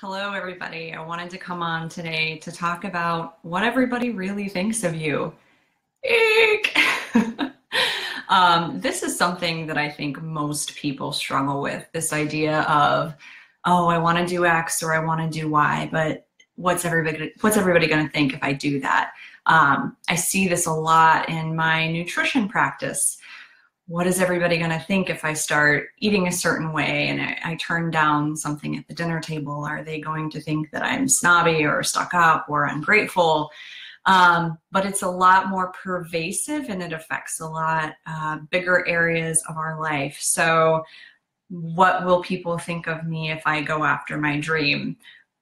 Hello, everybody. I wanted to come on today to talk about what everybody really thinks of you. Eek! This is something that I think most people struggle with, this idea of, oh, I want to do X or I want to do Y, but what's everybody going to think if I do that? I see this a lot in my nutrition practice. What is everybody going to think if I start eating a certain way and I turn down something at the dinner table? Are they going to think that I'm snobby or stuck up or ungrateful? But it's a lot more pervasive and it affects a lot bigger areas of our life. So what will people think of me if I go after my dream?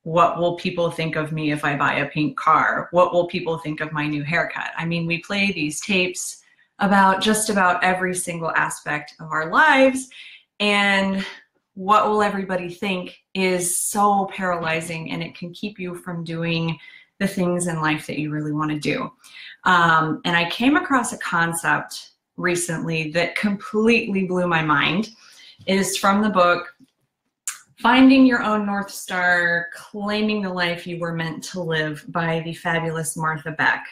What will people think of me if I buy a pink car? What will people think of my new haircut? I mean, we play these tapes about just about every single aspect of our lives, and what will everybody think is so paralyzing, and it can keep you from doing the things in life that you really want to do. And I came across a concept recently that completely blew my mind. It is from the book Finding Your Own North Star, Claiming the Life You Were Meant to Live by the fabulous Martha Beck.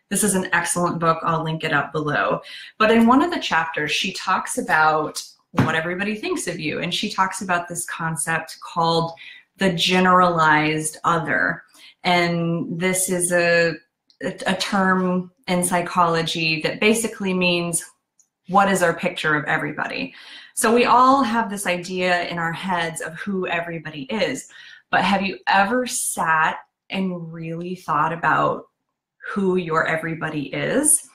This is an excellent book. I'll link it up below. But in one of the chapters, she talks about what everybody thinks of you. And she talks about this concept called the generalized other. And this is a term in psychology that basically means, what is our picture of everybody? So we all have this idea in our heads of who everybody is. But have you ever sat and really thought about who your everybody is?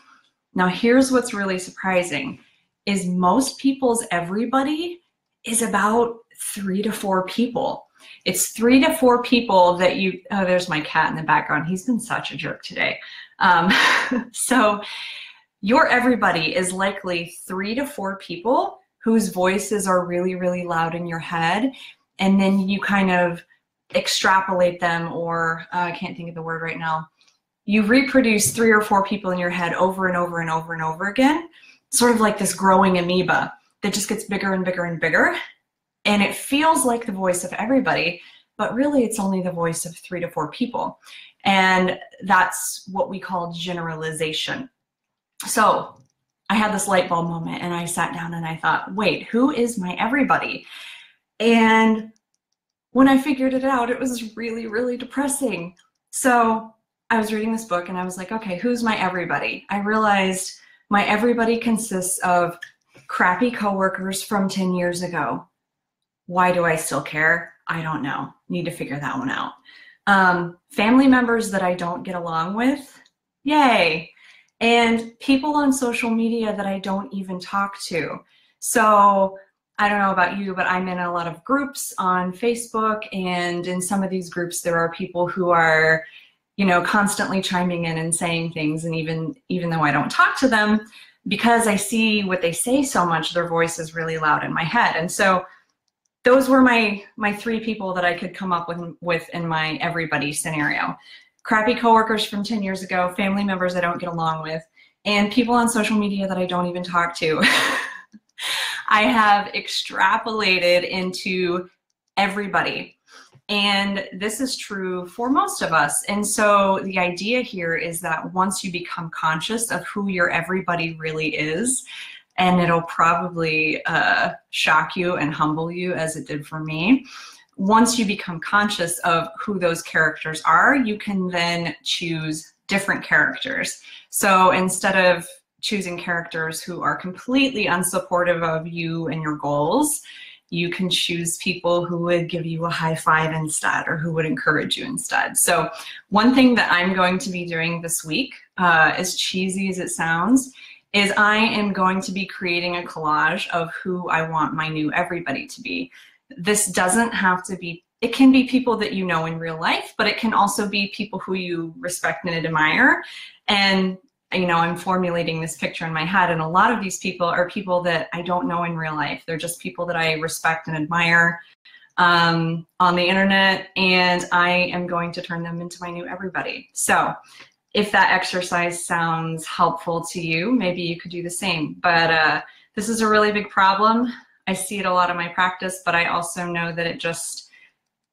Now, here's what's really surprising, is most people's everybody is about 3 to 4 people. It's 3 to 4 people that you, oh, there's my cat in the background. He's been such a jerk today. So your everybody is likely 3 to 4 people whose voices are really, really loud in your head. And then you kind of extrapolate them, or I can't think of the word right now. You reproduce 3 or 4 people in your head over and over and over and over again, sort of like this growing amoeba that just gets bigger and bigger and bigger. And it feels like the voice of everybody, but really it's only the voice of 3 to 4 people. And that's what we call generalization. So I had this light bulb moment and I sat down and I thought, wait, who is my everybody? And when I figured it out, it was really, really depressing. So I was reading this book and I was like, okay, who's my everybody? I realized my everybody consists of crappy coworkers from 10 years ago. Why do I still care? I don't know. Need to figure that one out. Family members that I don't get along with. Yay. And people on social media that I don't even talk to. So I don't know about you, but I'm in a lot of groups on Facebook, and in some of these groups there are people who are, you know, constantly chiming in and saying things, and even though I don't talk to them, because I see what they say so much, their voice is really loud in my head. And so those were my 3 people that I could come up with in my everybody scenario. Crappy coworkers from 10 years ago, family members I don't get along with, and people on social media that I don't even talk to. I have extrapolated into everybody. And this is true for most of us. And so the idea here is that once you become conscious of who your everybody really is, and it'll probably shock you and humble you as it did for me, once you become conscious of who those characters are, you can then choose different characters. So instead of choosing characters who are completely unsupportive of you and your goals, you can choose people who would give you a high five instead, or who would encourage you instead. So one thing that I'm going to be doing this week, as cheesy as it sounds, is I am going to be creating a collage of who I want my new everybody to be. This doesn't have to be, it can be people that you know in real life, but it can also be people who you respect and admire. And you know, I'm formulating this picture in my head, and a lot of these people are people that I don't know in real life. They're just people that I respect and admire on the internet, and I am going to turn them into my new everybody. So if that exercise sounds helpful to you, maybe you could do the same. But this is a really big problem. I see it a lot in my practice, but I also know that it just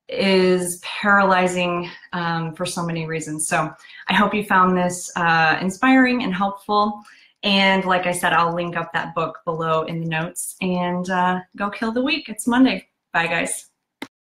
is paralyzing for so many reasons. So I hope you found this inspiring and helpful. And like I said, I'll link up that book below in the notes, and go kill the week. It's Monday. Bye, guys.